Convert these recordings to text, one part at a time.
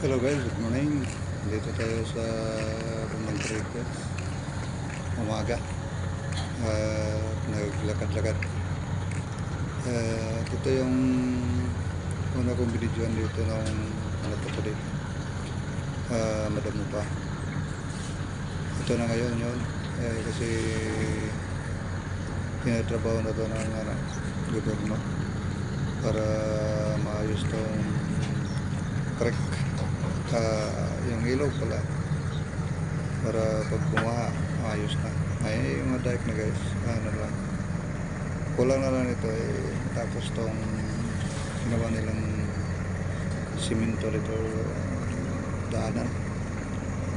Hello guys, good morning. Dito tayo sa Bundang Cricket. Umaga. Naglakad-lakad. Ito yung una kong binidyoan dito ng ano to dito. Madamo pa. Ito na ngayon yun. Kasi tinatrabaho na to ng gobyerno para maayos tong creek. Yung ilog pala para pag bumaha ayos na. Ay yung mga dike na guys, ano lang kulang na lang ito tapos tong ginawa nilang simento dito, daanan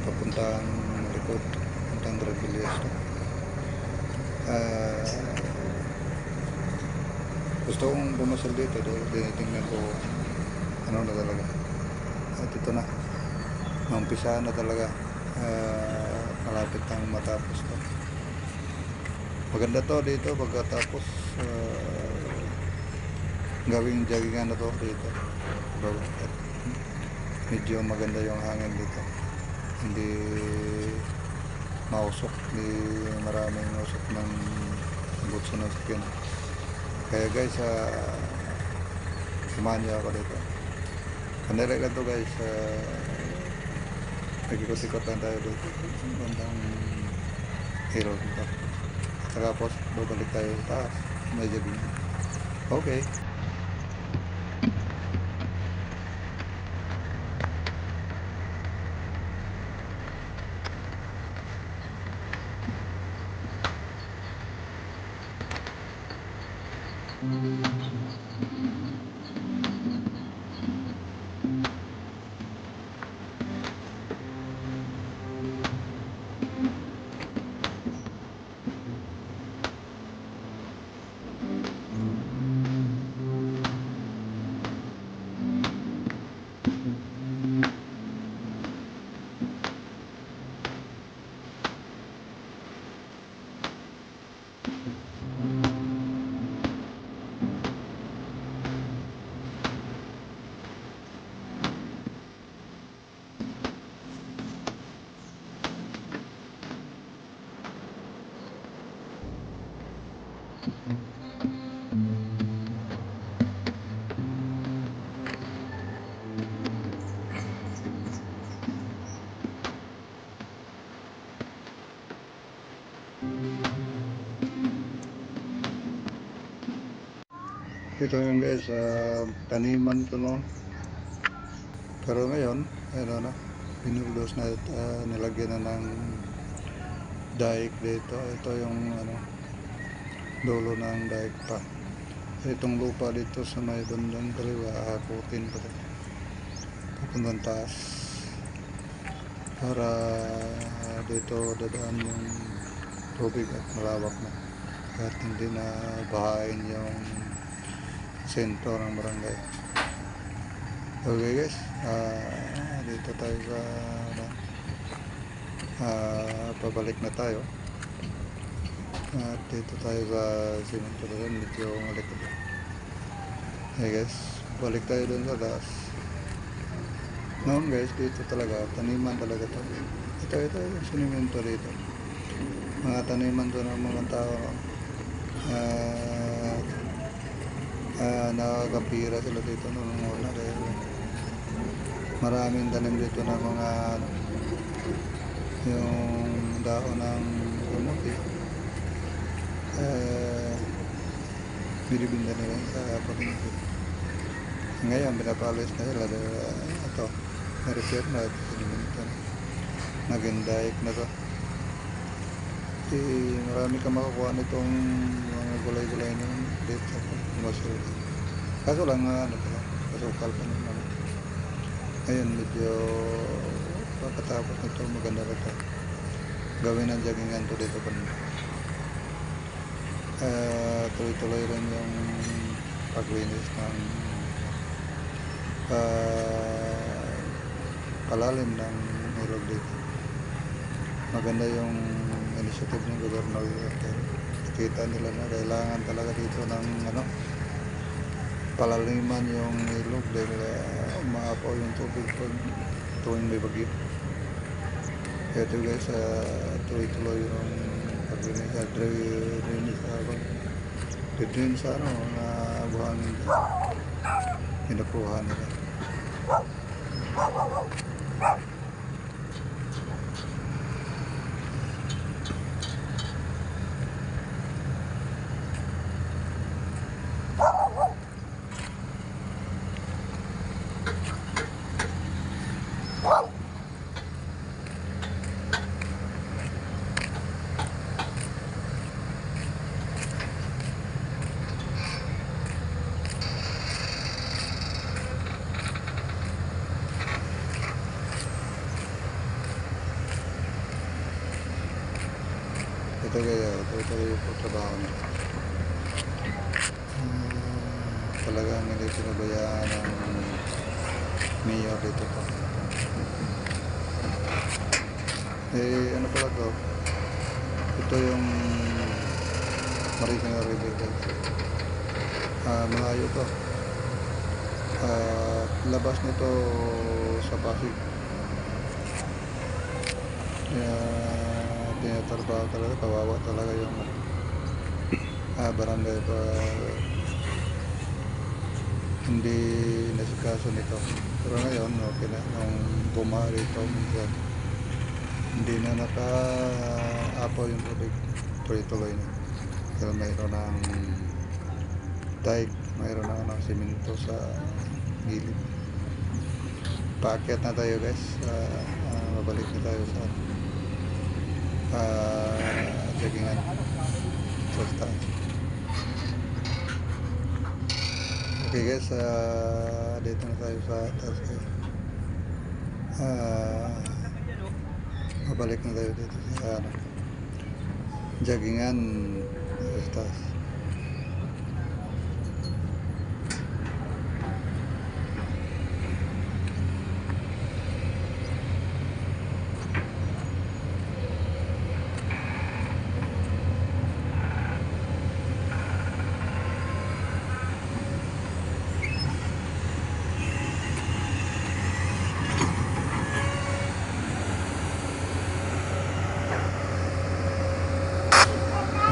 papuntang likod, papuntang Dragilias to. Gusto kong bumasal dito dahil tinitingnan ko ano na talaga at ito na maumpisahan na talaga. Malapit nang matapos to. Maganda to dito pagkatapos gawing joggingan na to dito. Medyo maganda yung hangin dito, hindi mausok, hindi maraming usok ng butso ng skin. Kaya guys, samahan niyo ako dito. Kandali lang to guys. Nag-ikot-ikot lang tayo dito bandang hero dito. Tapos babalik tayo sa taas, may jogging. Okay. Ito yung guys, taniman ko noon. Pero ngayon, ano na, binuldos na, nilagyan na ng dike dito. Ito yung dulo ng dike pa. Itong lupa dito sa may bandang kaliwa, hakutin pa rin papuntang taas para dito dadaan yung tubig at malawak na at hindi na bahain yung sentro ng barangay. Okay guys, dito tayo sa pabalik na tayo at dito tayo sa simento doon, medyo malikod. Hey guys, balik tayo doon sa taas. Noon guys, dito talaga taniman talaga to. Ito yung simento dito, mga taniman to ng mga tao. Nakakapira sila dito noong una dahil maraming tanim dito ng mga yung daon ng kamote, binibinda nila sa paligid. Ngayon pinapalis na sila dahil ito na-repair na at naging dike na to. Marami ka makukuha nitong mga gulay-gulay na dito sa Masur. Kaso lang kasukal pa naman. Ngayon medyo pagkatapos nito maganda rin ito. Gawin ang joggingan to dito pa. Tuloy-tuloy rin yung paglinis ng palalim ng ilog dito. Maganda yung initiative ng gobyerno. Kita nila na kailangan talaga dito ng palaliman yung ilog dahil umaapaw yung tubig pag tuwing may bagyo. Kaya ito guys, tuloy-tuloy yung paglinis at drainage sa ano, na buhangin dyan. Pinakuha nila. Ito kaya, ito yung trabaho nila. Talagang hindi pinabayaan ng mayor dito pa. Ano pala to? Ito yung Marikina River guys. Malayo to. Labas nito sa Pasig. Kaya tinatrabaho talaga, kawawa talaga yung barangay pa, hindi nasikaso nito. Pero ngayon okay na, nung bumari ito minsan hindi na naka-apaw yung tubig, tuloy-tuloy na. Pero mayroon ng dike, mayroon ng simento sa gilid. Paakyat na tayo guys, mabalik na tayo sa jaggingan sa taas. Okay guys, dito na tayo sa taas guys. Mabalik na tayo dito sa jaggingan sa taas.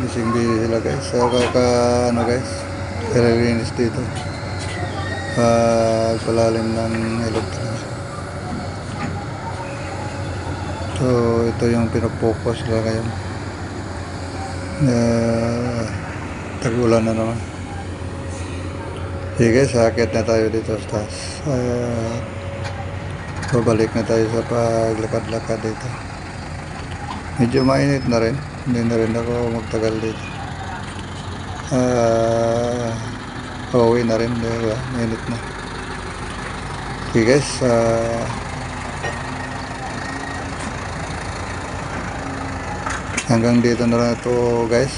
Bising busy sila guys. So ano guys, kararinis dito. Palalim ng ilog talaga. So ito yung pinopokus nila ngayon. Tag-ulan na naman. Sige guys, sakit na tayo dito sa taas. Babalik na tayo sa paglakad-lakad dito. Medyo mainit na rin. Hindi na rin ako magtagal dito. Pauwi na rin. Diba? Mainit na. Okay guys. Hanggang dito na lang ito guys.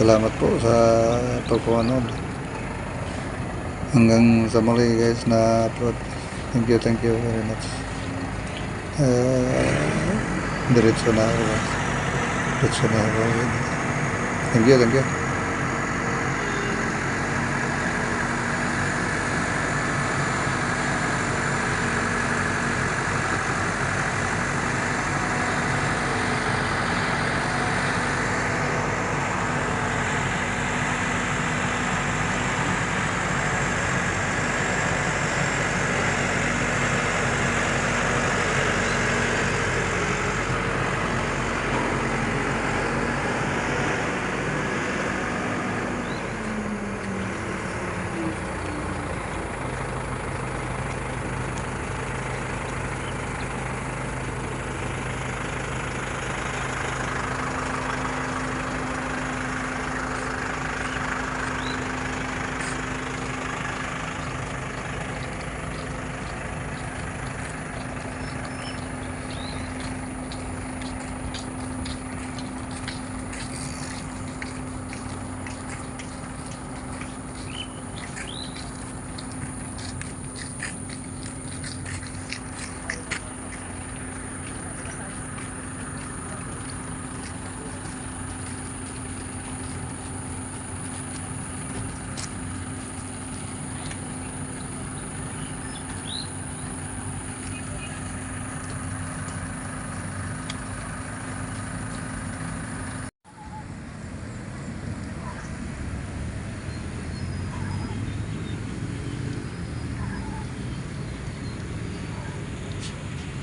Salamat po sa pagpapanood. Hanggang sa muli guys na upload. Thank you very much. Diretso na ako. Thank you.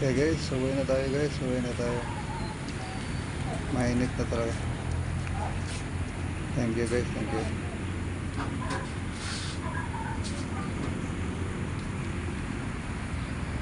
Okay guys, uwi na tayo guys. Uwi na tayo. Mainit na talaga. Thank you guys. Thank you.